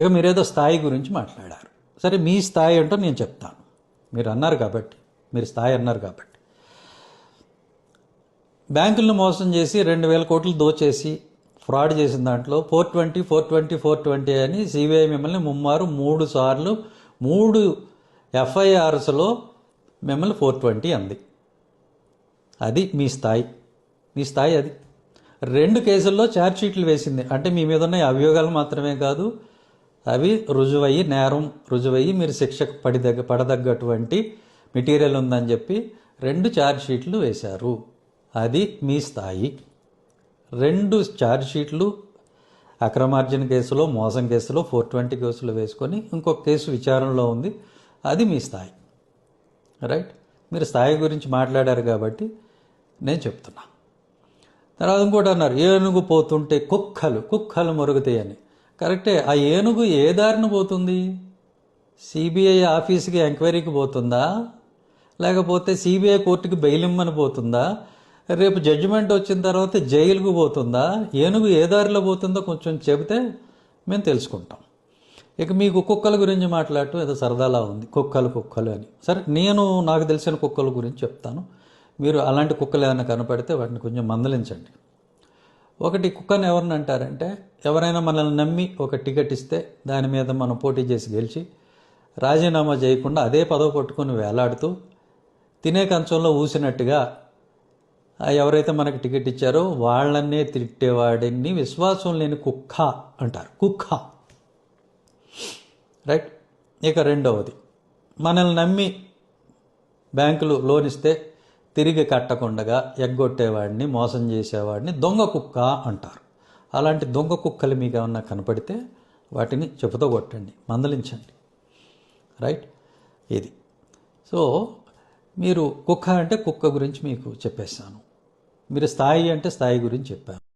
ఇక మీరేదో స్థాయి గురించి మాట్లాడారు. సరే, మీ స్థాయి ఏంటో నేను చెప్తాను. మీరు అన్నారు కాబట్టి, మీరు స్థాయి అన్నారు కాబట్టి, బ్యాంకులను మోసం చేసి 2,000 కోట్లు దోచేసి ఫ్రాడ్ చేసిన దాంట్లో 420 అని సిబిఐ మిమ్మల్ని ముమ్మారు 3 సార్లు 3 ఎఫ్ఐఆర్స్లో మిమ్మల్ని 420 అంది. అది మీ స్థాయి. మీ స్థాయి అది. 2 కేసుల్లో ఛార్జ్షీట్లు వేసింది. అంటే మీ మీద ఉన్న అభియోగాలు మాత్రమే కాదు, అవి రుజువయ్యి, నేరం రుజువయ్యి మీరు శిక్షకు పడదగ్గటువంటి మెటీరియల్ ఉందని చెప్పి 2 ఛార్జ్షీట్లు వేశారు. అది మీ స్థాయి. 2 ఛార్జ్షీట్లు అక్రమార్జన కేసులో, మోసం కేసులో 420 కేసులు వేసుకొని ఇంకొక కేసు విచారణలో ఉంది. అది మీ స్థాయి. రైట్. మీరు స్థాయి గురించి మాట్లాడారు కాబట్టి నేను చెప్తున్నా. తర్వాత ఇంకోటి అన్నారు, ఏనుగు పోతుంటే కుక్కలు మొరుగుతాయని. కరెక్టే. ఆ ఏనుగు ఏ దారిన పోతుంది? సిబిఐ ఆఫీస్కి ఎంక్వైరీకి పోతుందా, లేకపోతే సిబిఐ కోర్టుకి బెయిల్ ఇమ్మని పోతుందా, రేపు జడ్జిమెంట్ వచ్చిన తర్వాత జైలుకు పోతుందా? ఏనుగు ఏ దారిలో పోతుందో కొంచెం చెబితే మేము తెలుసుకుంటాం. ఇక మీకు కుక్కల గురించి మాట్లాడటం ఏదో సరదాలా ఉంది, కుక్కలు అని. సరే, నాకు తెలిసిన కుక్కల గురించి చెప్తాను. మీరు అలాంటి కుక్కలు ఏమైనా కనపడితే వాటిని కొంచెం మందలించండి. ఒకటి, కుక్కని ఎవరిని అంటారంటే, ఎవరైనా మనల్ని నమ్మి ఒక టికెట్ ఇస్తే దాని మీద మనం పోటీ చేసి గెలిచి రాజీనామా చేయకుండా అదే పదవి పట్టుకొని వేలాడుతూ తినే కంచంలో ఊసినట్టుగా ఎవరైతే మనకి టికెట్ ఇచ్చారో వాళ్ళనే తిట్టేవాడిని విశ్వాసం లేని కుక్క అంటారు. కుక్క. రైట్. ఇక రెండవది, మనల్ని నమ్మి బ్యాంకులు లోన్ ఇస్తే తిరిగి కట్టకుండా ఎగ్గొట్టేవాడిని, మోసం చేసేవాడిని దొంగ కుక్క అంటారు. అలాంటి దొంగ కుక్కలు మీకు ఏమన్నా కనపడితే వాటిని చెప్పుతో కొట్టండి, మందలించండి. రైట్. ఇది. సో మీరు కుక్క అంటే కుక్క గురించి మీకు చెప్పేశాను. మీరు స్థాయి అంటే స్థాయి గురించి చెప్పాను.